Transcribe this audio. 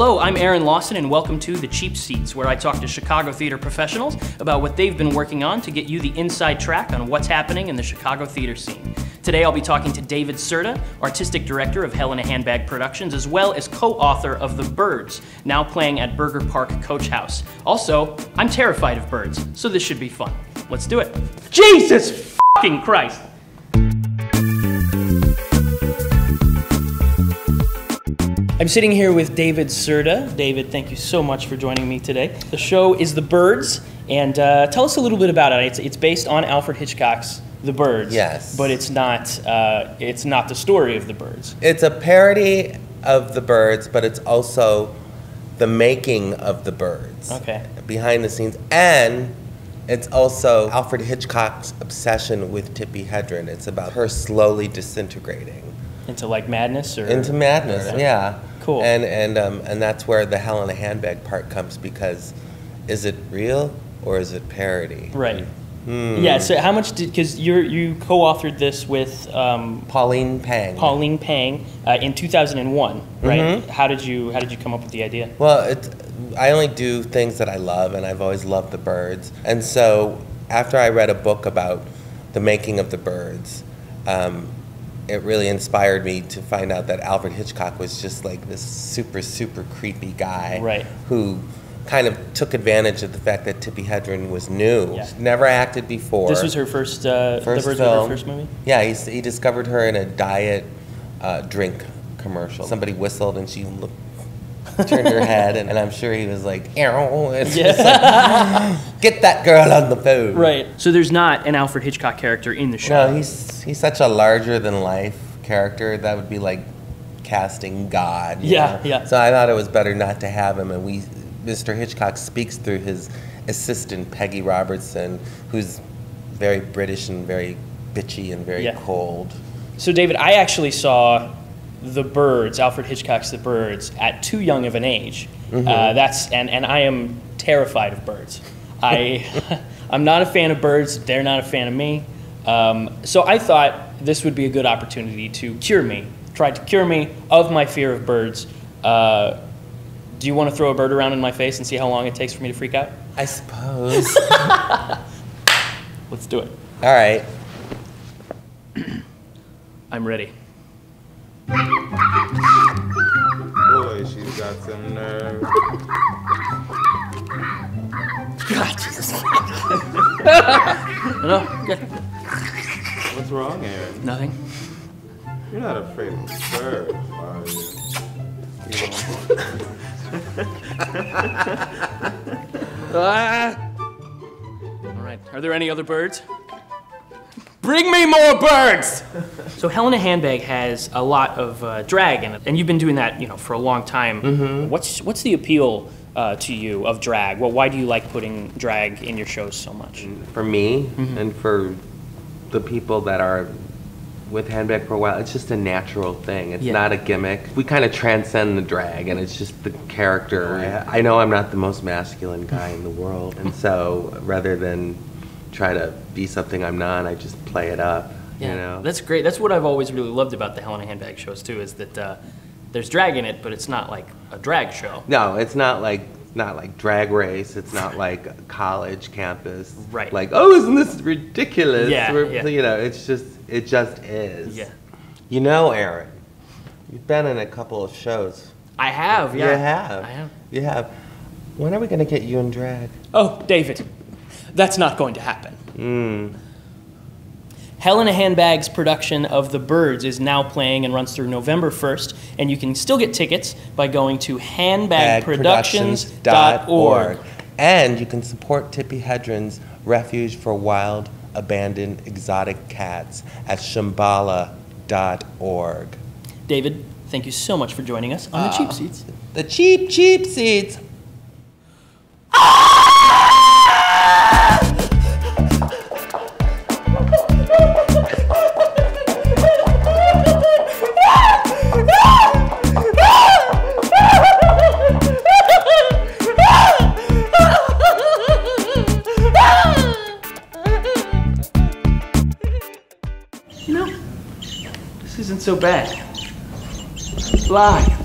Hello, I'm Aaron Lawson and welcome to The Cheap Seats, where I talk to Chicago theater professionals about what they've been working on to get you the inside track on what's happening in the Chicago theater scene. Today I'll be talking to David Cerda, Artistic Director of Handbag Productions, as well as co-author of The Birds, now playing at Burger Park Coach House. Also, I'm terrified of birds, so this should be fun. Let's do it. Jesus fucking Christ! I'm sitting here with David Cerda. David, thank you so much for joining me today. The show is The Birds, and tell us a little bit about it. It's based on Alfred Hitchcock's The Birds. Yes. But it's not the story of The Birds. It's a parody of The Birds, but it's also the making of The Birds. Okay. Behind the scenes. And it's also Alfred Hitchcock's obsession with Tippi Hedren. It's about her slowly disintegrating. Into like madness, or into madness, yeah. Cool. And that's where the Hell in a Handbag part comes, because is it real or is it parody? Right. Yeah. So how much did, because you co-authored this with Pauline Pang. Pauline Pang in 2001, right? Mm-hmm. How did you come up with the idea? Well, I only do things that I love, and I've always loved The Birds. And so after I read a book about the making of The Birds, it really inspired me to find out that Alfred Hitchcock was just like this super, super creepy guy, right, who kind of took advantage of the fact that Tippi Hedren was new. Yeah. Never acted before. This was her first The Birds was her first movie? Yeah, he discovered her in a diet drink commercial. Somebody whistled and she turned her head, and I'm sure he was like, it's just like, get that girl on the phone. Right. So there's not an Alfred Hitchcock character in the show. No, he's such a larger than life character. That would be like casting God. Yeah, yeah. So I thought it was better not to have him, and Mr. Hitchcock speaks through his assistant Peggy Robertson, who's very British and very bitchy and very cold. So David, I actually saw The Birds, Alfred Hitchcock's The Birds, at too young of an age. And I am terrified of birds. I'm not a fan of birds. They're not a fan of me. So I thought this would be a good opportunity to try to cure me of my fear of birds. Do you want to throw a bird around in my face and see how long it takes for me to freak out? I suppose. Let's do it. All right. I'm ready. Boy, she's got some nerve. God, Jesus. No, good. What's wrong, Aaron? Nothing. You're not afraid of birds, are you? All right. Are there any other birds? Bring me more birds! So Hell in a Handbag has a lot of drag in it, and you've been doing that, for a long time. What's the appeal to you of drag? Well, why do you like putting drag in your shows so much? For me, and for the people that are with Handbag for a while, it's just a natural thing. It's not a gimmick. We kind of transcend the drag, and it's just the character. I know I'm not the most masculine guy in the world, and so rather than try to be something I'm not, I just play it up. Yeah, that's great. That's what I've always really loved about the Hell in a Handbag shows too, is that there's drag in it, but it's not like a drag show. No, it's not like Drag Race. It's not like a college campus. Right. Like, oh, isn't this ridiculous? Yeah. It just is. Yeah. Aaron, you've been in a couple of shows. I have. Yeah. You have. I have. You have. When are we gonna get you in drag? Oh, David, that's not going to happen. Hell in a Handbag's production of The Birds is now playing and runs through November 1st, and you can still get tickets by going to handbagproductions.org. And you can support Tippi Hedren's Refuge for Wild, Abandoned, Exotic Cats at shambhala.org. David, thank you so much for joining us on The Cheap Seats. The Cheap Seats! This isn't so bad. Live.